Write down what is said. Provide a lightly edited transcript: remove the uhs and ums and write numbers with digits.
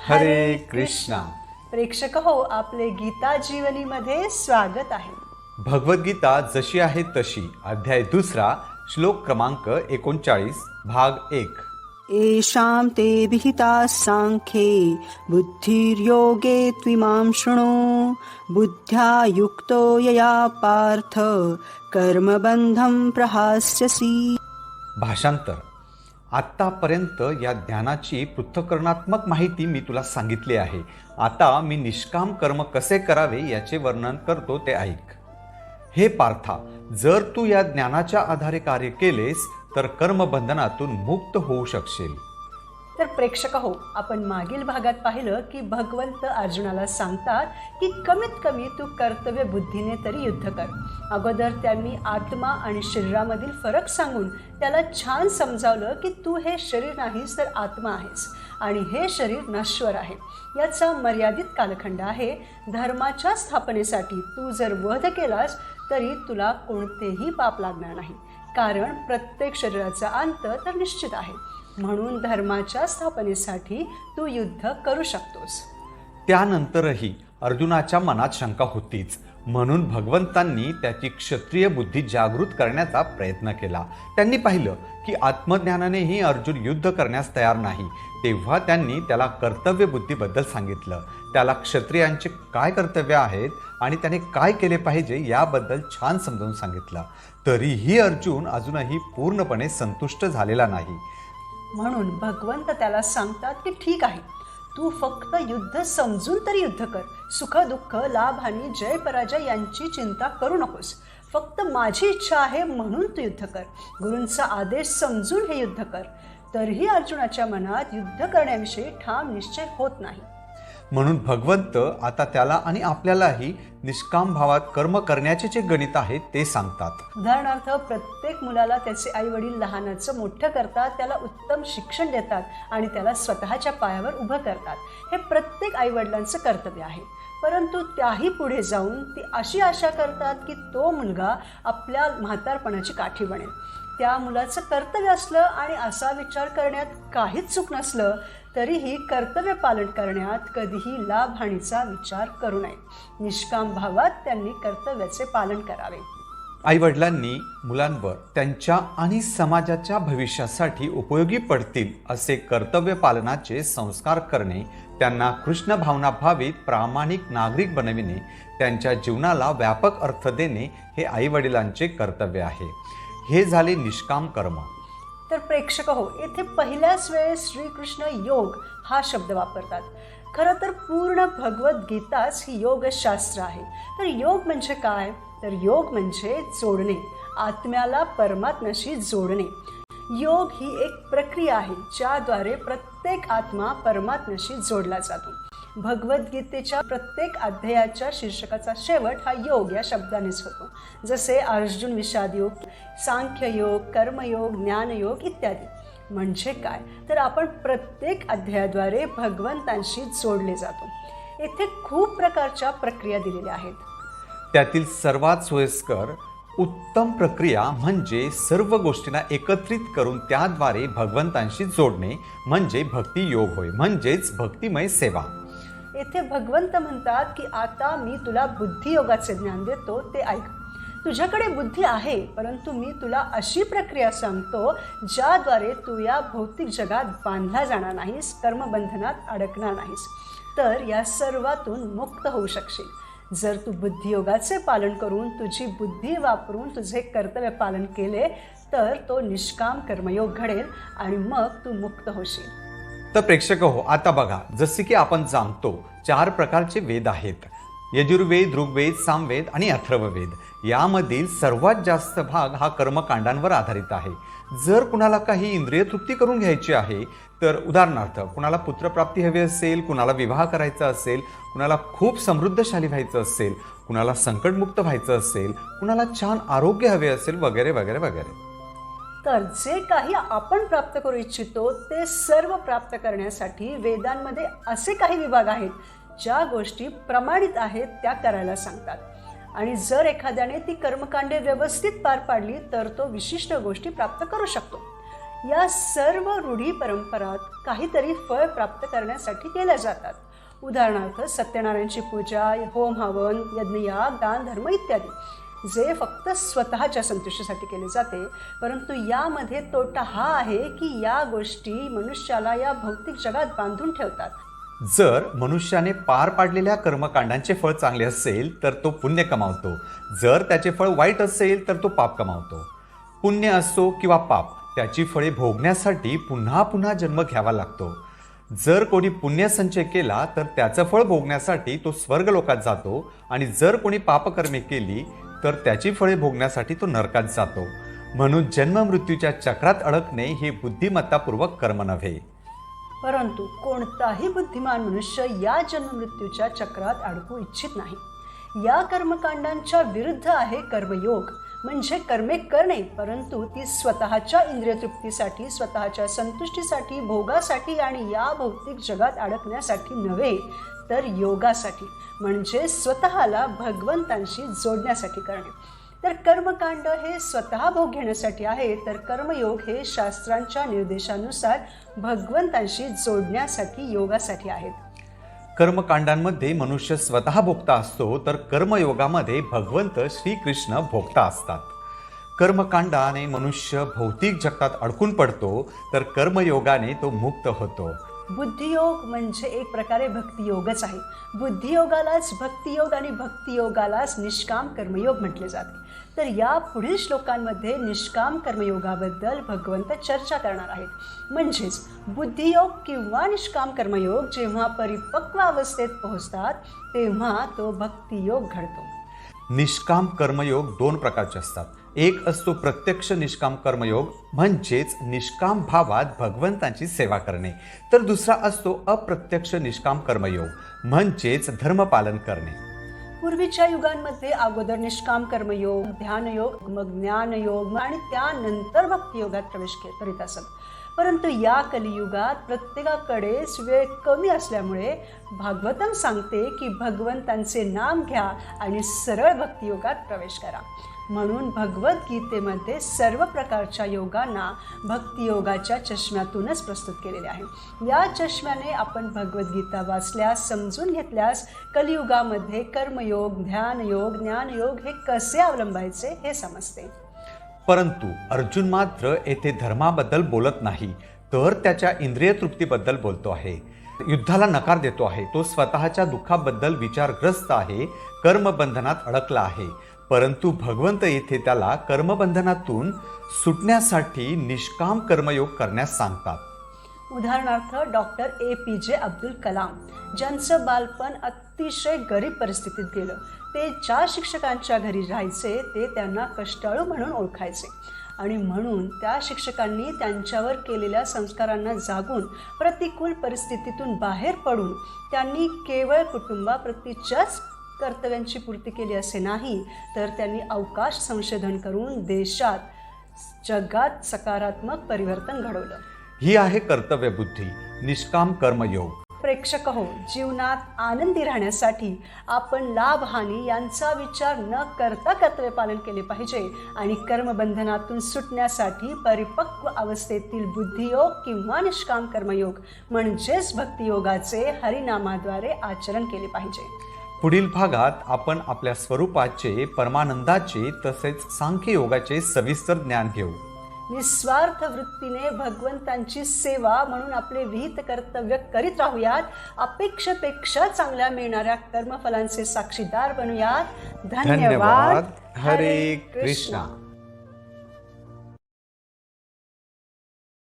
हरे कृष्णा. प्रेक्षक हो, आपले गीता जीवनीमध्ये स्वागत आहे. भगवद्गीता जशी आहे तशी, अध्याय 2, श्लोक क्रमांक 39, भाग 1. येषां ते विहिताः सांख्ये बुद्धिर्योगे त्विमां शृणु बुद्ध्या युक्तो यया पार्थ कर्मबंधं प्रहास्यसि. भाषांतर. आत्तापर्यंत या ज्ञानाची पृथक्करणात्मक माहिती मी तुला सांगितली आहे. आता मी निष्काम कर्म कसे करावे याचे वर्णन करतो, ते ऐक. हे पार्था, जर तू या ज्ञानाच्या आधारे कार्य केलेस तर कर्मबंधनातून मुक्त होऊ शकशील. तर प्रेक्षक हो, आपण मागील भागात पाहिलं की भगवंत अर्जुनाला सांगतात की कमीत कमी तू कर्तव्य बुद्धीने तरी युद्ध कर. अगोदर त्यांनी आत्मा आणि शरीरामधील फरक सांगून त्याला छान समजावलं की तू हे शरीर नाहीस तर आत्मा आहेस आणि हे शरीर नश्वर आहे. याचा मर्यादित कालखंड आहे. धर्माच्या स्थापनेसाठी तू जर वध केलास तरी तुला कोणतेही पाप लागणार नाही, कारण प्रत्येक शरीराचा अंत तर निश्चित आहे. म्हणून धर्माच्या स्थापनेसाठी तू युद्ध करू शकतोस. त्यानंतरही अर्जुनाच्या मनात शंका होतीच, म्हणून भगवंतांनी त्याची क्षत्रिय बुद्धी जागृत करण्याचा प्रयत्न केला. त्यांनी पाहिलं की आत्मज्ञानानेही अर्जुन युद्ध करण्यास तयार नाही. तेव्हा त्यांनी त्याला कर्तव्य बुद्धीबद्दल सांगितलं. त्याला क्षत्रियांचे काय कर्तव्य आहेत आणि त्याने काय केले पाहिजे याबद्दल छान समजावून सांगितलं. तरीही अर्जुन अजूनही पूर्णपणे संतुष्ट झालेला नाही. म्हणून भगवंत त्याला सांगतात की ठीक आहे, तू फक्त युद्ध समजून तरी युद्ध कर. सुख दुःख, लाभ हानी, जय पराजय यांची चिंता करू नकोस. फक्त माझी इच्छा आहे म्हणून तू युद्ध कर. गुरूंचा आदेश समजून हे युद्ध कर. तरीही अर्जुनाच्या मनात युद्ध करण्याविषयी ठाम निश्चय होत नाही. म्हणून भगवंत आता त्याला आणि आपल्यालाही निष्काम भावात कर्म करण्याचे जे गणित आहे ते सांगतात. उदाहरणार्थ, प्रत्येक मुलाला त्याचे आई वडील लहानाचं मोठं करतात, त्याला उत्तम शिक्षण देतात आणि त्याला स्वतःच्या पायावर उभं करतात. हे प्रत्येक आई वडिलांचं कर्तव्य आहे. परंतु त्याही पुढे जाऊन ती अशी आशा करतात की तो मुलगा आपल्या म्हातारपणाची काठी बनेल. त्या मुलाचं कर्तव्य असलं आणि असा विचार करण्यात काहीच चूक नसलं तरीही कर्तव्य पालन करण्यात कधीही लाभहानीचा विचार करू नये. निष्काम भावात त्यांनी कर्तव्याचे पालन करावे. आईवडिलांनी मुलांवर त्यांच्या आणि समाजाच्या भविष्यासाठी उपयोगी पडतील असे कर्तव्य पालनाचे संस्कार करणे, त्यांना कृष्ण भावना भावित प्रामाणिक नागरिक बनविणे, त्यांच्या जीवनाला व्यापक अर्थ देणे हे आईवडिलांचे कर्तव्य आहे. हे झाले निष्काम कर्म. तर प्रेक्षक हो, येथे पहिल्याच वेळेस श्रीकृष्ण योग हा शब्द वापरतात. खरं तर पूर्ण भगवद्गीताच ही योगशास्त्र आहे. तर योग म्हणजे काय? तर योग म्हणजे जोडणे, आत्म्याला परमात्म्याशी जोडणे. योग ही एक प्रक्रिया आहे ज्याद्वारे प्रत्येक आत्मा परमात्म्याशी जोडला जातो. भगवद्गीतेच्या प्रत्येक अध्यायाच्या शीर्षकाचा शेवट हा योग या शब्दानेच होतो. जसे अर्जुन विषाद योग, सांख्ययोग, कर्मयोग, ज्ञानयोग इत्यादी. म्हणजे काय? तर आपण प्रत्येक अध्यायाद्वारे भगवंतांशी जोडले जातो. येथे खूप प्रकारच्या प्रक्रिया दिलेल्या आहेत. त्यातील सर्वात सोयीस्कर उत्तम प्रक्रिया म्हणजे सर्व गोष्टींना एकत्रित करून त्याद्वारे भगवंतांशी जोडणे म्हणजे भक्ती योग होय, म्हणजेच भक्तिमय सेवा. येथे भगवंत म्हणतात की आता मी तुला बुद्धियोगाचे ज्ञान देतो, ते ऐक. तुझ्याकडे बुद्धी आहे, परंतु मी तुला अशी प्रक्रिया सांगतो ज्याद्वारे तू या भौतिक जगात बांधला जाणार नाहीस, कर्मबंधनात अडकणार नाहीस, तर या सर्वातून मुक्त होऊ शकशील. जर तू बुद्धियोगाचे पालन करून तुझी बुद्धी वापरून तुझे कर्तव्य पालन केले तर तो निष्काम कर्मयोग घडेल आणि मग तू मुक्त होशील. तर प्रेक्षक हो, आता बघा, जसे की आपण जाणतो 4 प्रकारचे वेद आहेत: यजुर्वेद, ऋग्वेद, सामवेद आणि अथर्ववेद. यामधील सर्वात जास्त भाग हा कर्मकांडांवर आधारित आहे. जर कुणाला काही इंद्रिय तृप्ती करून घ्यायची आहे, तर उदाहरणार्थ कुणाला पुत्रप्राप्ती हवी असेल, कुणाला विवाह करायचा असेल, कुणाला खूप समृद्धशाली व्हायचं असेल, कुणाला संकटमुक्त व्हायचं असेल, कुणाला छान आरोग्य हवे असेल, वगैरे वगैरे वगैरे. तर जे काही आपण प्राप्त करू इच्छितो ते सर्व प्राप्त करण्यासाठी वेदांमध्ये असे काही विभाग आहेत ज्या गोष्टी प्रमाणित आहेत त्या करायला सांगतात. आणि जर एखाद्याने ती कर्मकांडे व्यवस्थित पार पाडली तर तो विशिष्ट गोष्टी प्राप्त करू शकतो. या सर्व रूढी परंपरात काहीतरी फळ प्राप्त करण्यासाठी केल्या जातात. उदाहरणार्थ सत्यनारायणची पूजा, होम हवन, यज्ञयाग, दान धर्म इत्यादी, जे फक्त स्वतःच्या संतुष्टीसाठी केले जाते. परंतु यामध्ये तोटा हा आहे की या गोष्टी मनुष्याला या भौतिक जगात बांधून ठेवतात. जर मनुष्याने पार पाडलेल्या कर्मकांडांचे फळ चांगले असेल तर तो पुण्य कमावतो, जर त्याचे फळ वाईट असेल तर तो पाप कमावतो. पुण्य असो किंवा पाप, त्याची फळे भोगण्यासाठी पुन्हा पुन्हा जन्म घ्यावा लागतो. जर कोणी पुण्य संचय केला तर त्याचं फळ भोगण्यासाठी तो स्वर्गलोकात जातो, आणि जर कोणी पापकर्मे केली तर त्याची फळे भोगण्यासाठी तो नरकात जातो. म्हणून जन्ममृत्यूच्या चक्रात अडकणे हे बुद्धिमत्तापूर्वक कर्म नव्हे. परंतु कोणताही बुद्धिमान मनुष्य या जन्ममृत्यूच्या चक्रात अडकू इच्छित नाही. या कर्मकांडांच्या विरुद्ध आहे कर्मयोग, म्हणजे कर्मे करणे, परंतु ती स्वतःच्या इंद्रिय तृप्तीसाठी, स्वतःच्या संतुष्टीसाठी, भोगासाठी आणि या भौतिक जगात अडकण्यासाठी नव्हे, तर योगासाठी, म्हणजे स्वतःला भगवंतांशी जोडण्यासाठी करणे. तर कर्मकांड हे स्वतः भोग घेण्यासाठी आहे, तर कर्मयोग हे शास्त्रांच्या निर्देशानुसार भगवंतांशी जोडण्यासाठी, योगासाठी आहेत. कर्मकांडांमध्ये मनुष्य स्वतः भोगता असतो, तर कर्मयोगामध्ये भगवंत श्रीकृष्ण भोगता असतात. कर्मकांडाने मनुष्य भौतिक जगतात अडकून पडतो, तर कर्मयोगाने तो मुक्त होतो. बुद्धियोग म्हणजे एक प्रकारे भक्तियोगच आहे. बुद्धियोगालाच भक्तियोग आणि भक्तियोगालाच निष्काम कर्मयोग म्हटले जाते. तर या पुढील श्लोकांमध्ये निष्काम कर्मयोगाबद्दल भगवंत चर्चा करणार आहेत. म्हणजेच बुद्धियोग किंवा निष्काम कर्मयोग जेव्हा परिपक्व अवस्थेत पोहोचतात तेव्हा तो भक्तियोग घडतो. निष्काम कर्मयोग दोन प्रकारचे असतात. एक असतो प्रत्यक्ष निष्काम कर्मयोग, म्हणजेच निष्काम भावात भगवंतांची सेवा करणे. तर दुसरा असतो अप्रत्यक्ष निष्काम कर्मयोग, म्हणजेच धर्मपालन करणे. पूर्वीच्या युगांमध्ये अगोदर निष्काम कर्मयोग, ध्यानयोग, मग ज्ञानयोग आणि त्यानंतर भक्तियोगात प्रवेश करीत असत. परंतु या कलियुगात प्रत्येकाकडेच वेळ कमी असल्यामुळे भागवतम सांगते की भगवंतांचे नाम घ्या आणि सरळ भक्तियोगात प्रवेश करा. म्हणून भगवद्गीतेमध्ये सर्व प्रकारच्या योगांना भक्तियोगाच्या चष्म्यातूनच प्रस्तुत केलेले आहे. या चष्म्याने आपण भगवद्गीता वाचल्यास, समजून घेतल्यास कलियुगामध्ये कर्मयोग, ध्यानयोग, ज्ञानयोग हे कसे अवलंबायचे हे समजते. परंतु अर्जुन मात्र येथे धर्माबद्दल बोलत नाही, तर त्याच्या इंद्रिय तृप्तीबद्दल बोलतो आहे. युद्धाला नकार देतो आहे. तो स्वतःच्या दुःखाबद्दल विचारग्रस्त आहे, कर्मबंधनात अडकला आहे. परंतु भगवंत येथे त्याला कर्मबंधनातून सुटण्यासाठी निष्काम कर्मयोग करण्यास सांगतात. उदाहरणार्थ डॉक्टर APJ अब्दुल कलाम, ज्यांचं बालपण अतिशय गरीब परिस्थितीत गेलं. ते ज्या शिक्षकांच्या घरी राहायचे ते त्यांना कष्टाळू म्हणून ओळखायचे, आणि म्हणून त्या शिक्षकांनी त्यांच्यावर केलेल्या संस्कारांना जागून प्रतिकूल परिस्थितीतून बाहेर पडून त्यांनी केवळ कुटुंबाप्रतीच्याच कर्तव्यांची पूर्ती केली असे नाही, तर त्यांनी अवकाश संशोधन करून देशात, जगात सकारात्मक परिवर्तन घडवलं. ही आहे कर्तव्य बुद्धी, निष्काम कर्मयोग. प्रेक्षक हो, जीवनात आनंदी राहण्यासाठी आपण लाभहानी यांचा विचार न करता कर्तव्य पालन केले पाहिजे, आणि कर्मबंधनातून सुटण्यासाठी परिपक्व अवस्थेतील बुद्धियोग किंवा निष्काम कर्मयोग म्हणजेच भक्तियोगाचे हरिनामाद्वारे आचरण केले पाहिजे. पुढील भागात आपण आपल्या स्वरूपाचे, परमानंदाचे तसेच सांख्ययोगाचे सविस्तर ज्ञान घेऊ. निस्वार्थ वृत्तीने भगवंतांची सेवा म्हणून आपले विहित कर्तव्य करीत राहूयात. अपेक्षेपेक्षा चांगल्या मिळणाऱ्या कर्मफलांचे साक्षीदार बनूयात. धन्यवाद. हरे कृष्णा.